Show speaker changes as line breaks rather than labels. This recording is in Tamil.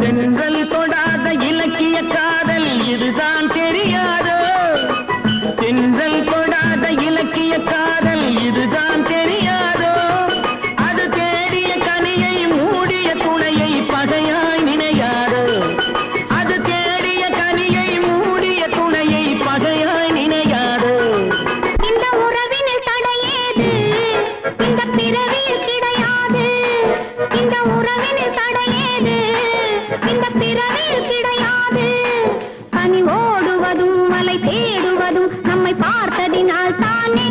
தென்றல் தொடாத இலக்கிய காதல் இதுதான் தெரியாதோ தென்றல் தொடாத இலக்கிய காதல் இதுதான் தெரியாதோ அது தேடிய கனியை மூடிய துணையை பகையாய் நினையாதோ அது தேடிய கனியை மூடிய துணையை பகையாய் நினையாதோ
இந்த உறவினில் தடையேது இந்த பிறவியில் கிடையாது இந்த உறவினில் தடையேது இந்த பிறவியில் கிடையாது பனி ஓடுவதும் மலை தேடுவதும் நம்மை பார்த்ததினால் தானே